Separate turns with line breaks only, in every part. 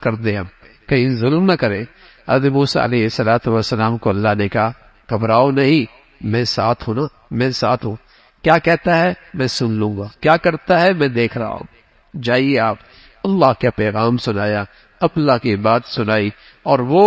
کر دے ہم کہیں ظلم نہ کرے۔ حضرت موسیٰ علیہ السلام کو اللہ نے کہا گھبراؤ نہیں، میں ساتھ ہوں نا، میں ساتھ ہوں، کیا کہتا ہے میں سن لوں گا، کیا کرتا ہے میں دیکھ رہا ہوں، جائیے آپ۔ اللہ کا پیغام سنایا، اللہ کی بات سنائی، اور وہ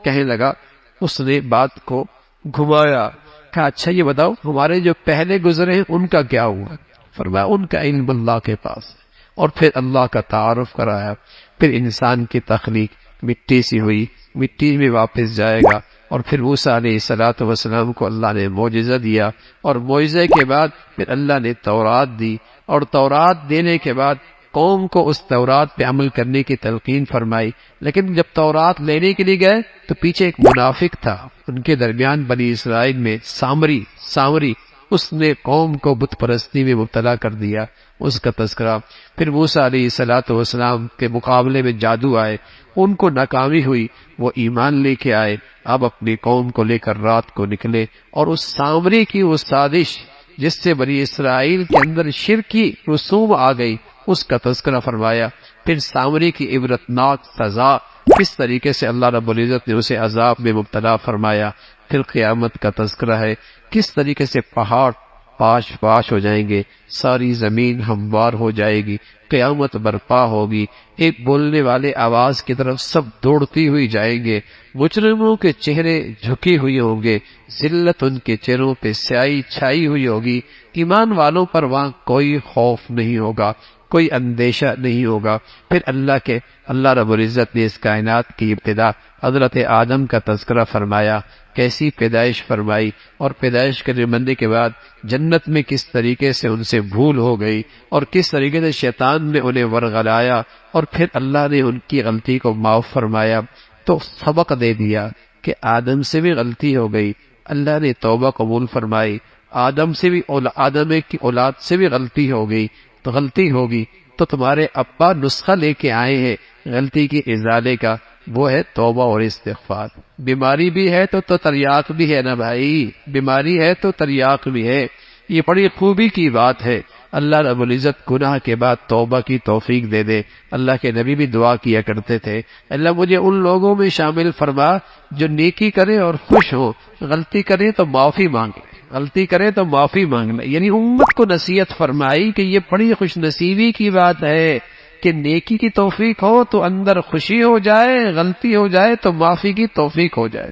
کہنے لگا، اس نے بات کو گھمایا، کہا اچھا یہ بتاؤ ہمارے جو پہلے گزرے ہیں ان کا کیا ہوا؟ فرمایا ان کا علم اللہ کے پاس ہے، اور پھر اللہ کا تعارف کرایا۔ پھر انسان کی تخلیق مٹی سے ہوئی، مٹی میں واپس جائے گا، اور پھر موسیٰ علیہ السلام کو اللہ نے معجزہ دیا، اور معجزے کے بعد پھر اللہ نے تورات دی، اور تورات دینے کے بعد قوم کو اس تورات پہ عمل کرنے کی تلقین فرمائی۔ لیکن جب تورات لینے کے لیے گئے تو پیچھے ایک منافق تھا، ان کے درمیان بنی اسرائیل میں سامری، اس نے قوم کو بت پرستی میں مبتلا کر دیا، اس کا تذکرہ۔ پھر موسیٰ علیہ السلام کے مقابلے میں جادو آئے، ان کو ناکامی ہوئی، وہ ایمان لے کے آئے، اب اپنی قوم کو لے کر رات کو نکلے، اور اس سامری کی وہ سازش جس سے بنی اسرائیل کے اندر شرکی رسوم آ گئی، اس کا تذکرہ فرمایا۔ پھر سامری کی عبرتناک سزا، کس طریقے سے اللہ رب العزت نے اسے عذاب میں مبتلا فرمایا۔ پھر قیامت کا تذکرہ ہے، کس طریقے سے پہاڑ پاش ہو جائیں گے، ساری زمین ہموار ہو جائے گی، قیامت برپا ہوگی، ایک بولنے والے آواز کی طرف سب دوڑتی ہوئی جائیں گے، مجرموں کے چہرے جھکے ہوئے ہوں گے، ذلت ان کے چہروں پہ سیاہی چھائی ہوئی ہوگی، ایمان والوں پر وہاں کوئی خوف نہیں ہوگا، کوئی اندیشہ نہیں ہوگا۔ پھر اللہ رب العزت نے اس کائنات کی ابتدا حضرت آدم کا تذکرہ فرمایا، کیسی پیدائش فرمائی، اور پیدائش کرنے کے بعد جنت میں کس طریقے سے ان سے بھول ہو گئی، اور کس طریقے سے شیطان نے انہیں ورغلایا، اور پھر اللہ نے ان کی غلطی کو معاف فرمایا، تو سبق دے دیا کہ آدم سے بھی غلطی ہو گئی، اللہ نے توبہ قبول فرمائی، آدم کی اولاد سے بھی غلطی ہو گئی، تو غلطی ہوگی تو تمہارے ابا نسخہ لے کے آئے ہیں غلطی کی ازالے کا، وہ ہے توبہ اور استغفار۔ بیماری بھی ہے تو تریاق بھی ہے نا بھائی، بیماری ہے تو تریاق بھی ہے، یہ بڑی خوبی کی بات ہے۔ اللہ رب العزت گناہ کے بعد توبہ کی توفیق دے دے۔ اللہ کے نبی بھی دعا کیا کرتے تھے، اللہ مجھے ان لوگوں میں شامل فرما جو نیکی کرے اور خوش ہو، غلطی کرے تو معافی مانگے، غلطی کرے تو معافی مانگنا، یعنی امت کو نصیحت فرمائی کہ یہ بڑی خوش نصیبی کی بات ہے کہ نیکی کی توفیق ہو تو اندر خوشی ہو جائے، غلطی ہو جائے تو معافی کی توفیق ہو جائے۔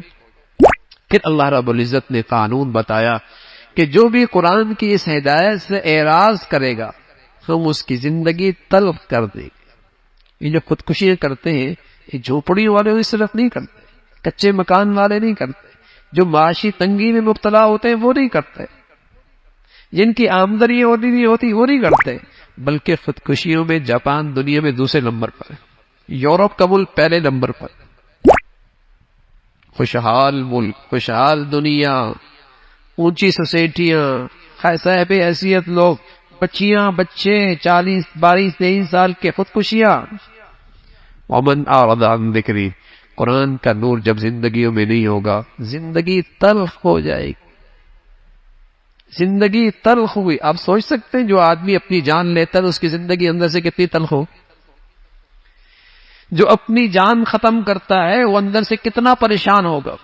پھر اللہ رب العزت نے قانون بتایا کہ جو بھی قرآن کی اس ہدایت سے اعراض کرے گا ہم اس کی زندگی تلخ کر دیں گے۔ یہ جو خودکشیاں کرتے ہیں یہ جھوپڑیوں والے بھی صرف نہیں کرتے، کچے مکان والے نہیں کرتے، جو معاشی تنگی میں مبتلا ہوتے ہیں وہ نہیں کرتے، جن کی آمدنی نہیں ہوتی وہ نہیں کرتے، بلکہ خودکشیوں میں جاپان دنیا میں دوسرے نمبر پر ہے، یورپ کا ملک پہلے نمبر پر، خوشحال ملک، خوشحال دنیا، اونچی سوسائٹیاں، صاحب حیثیت لوگ، بچیاں بچے 40 22 23 سال کے خودکشیاں۔ ومن اعرض عن ذکری، قرآن کا نور جب زندگیوں میں نہیں ہوگا زندگی تلخ ہو جائے گی، زندگی تلخ ہوئی۔ آپ سوچ سکتے ہیں جو آدمی اپنی جان لیتا ہے اس کی زندگی اندر سے کتنی تلخ ہو، جو اپنی جان ختم کرتا ہے وہ اندر سے کتنا پریشان ہوگا۔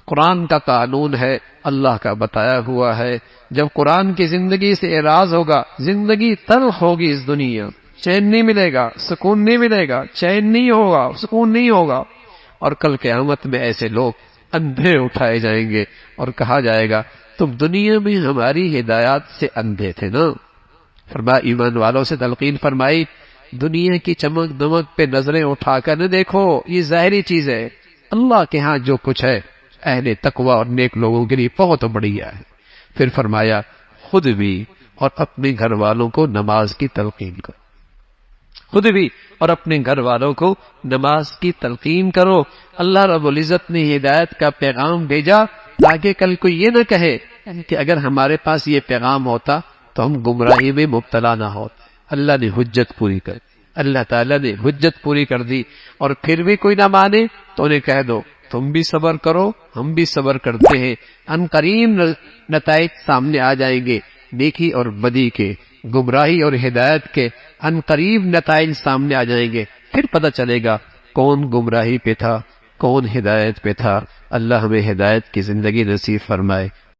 قرآن کا قانون ہے، اللہ کا بتایا ہوا ہے، جب قرآن کی زندگی سے اعراض ہوگا زندگی تلخ ہوگی، اس دنیا چین نہیں ملے گا، سکون نہیں ملے گا، چین نہیں ہوگا، سکون نہیں ہوگا، اور کل قیامت میں ایسے لوگ اندھے اٹھائے جائیں گے اور کہا جائے گا تم دنیا میں ہماری ہدایات سے اندھے تھے نا۔ فرمایا ایمان والوں سے تلقین فرمائی دنیا کی چمک دمک پہ نظریں اٹھا کر نہ دیکھو، یہ ظاہری چیز ہے، اللہ کے ہاں جو کچھ ہے اہل تقوی اور نیک لوگوں کے لیے بہت بڑھیا ہے۔ پھر فرمایا خود بھی اور اپنے گھر والوں کو نماز کی تلقین کرو، خود بھی اور اپنے گھر والوں کو نماز کی تلقین کرو۔ اللہ رب العزت نے ہدایت کا پیغام بھیجا تاکہ کل کوئی یہ نہ کہے کہ اگر ہمارے پاس یہ پیغام ہوتا تو ہم گمراہی میں مبتلا نہ ہوتے۔ اللہ نے حجت پوری کر دی، اللہ تعالیٰ نے حجت پوری کر دی، اور پھر بھی کوئی نہ مانے تو انہیں کہہ دو تم بھی صبر کرو ہم بھی صبر کرتے ہیں، ان قریب نتائج سامنے آ جائیں گے، نیکی اور بدی کے، گمراہی اور ہدایت کے ان قریب نتائج سامنے آ جائیں گے، پھر پتہ چلے گا کون گمراہی پہ تھا، کون ہدایت پہ تھا۔ اللہ ہمیں ہدایت کی زندگی نصیب فرمائے۔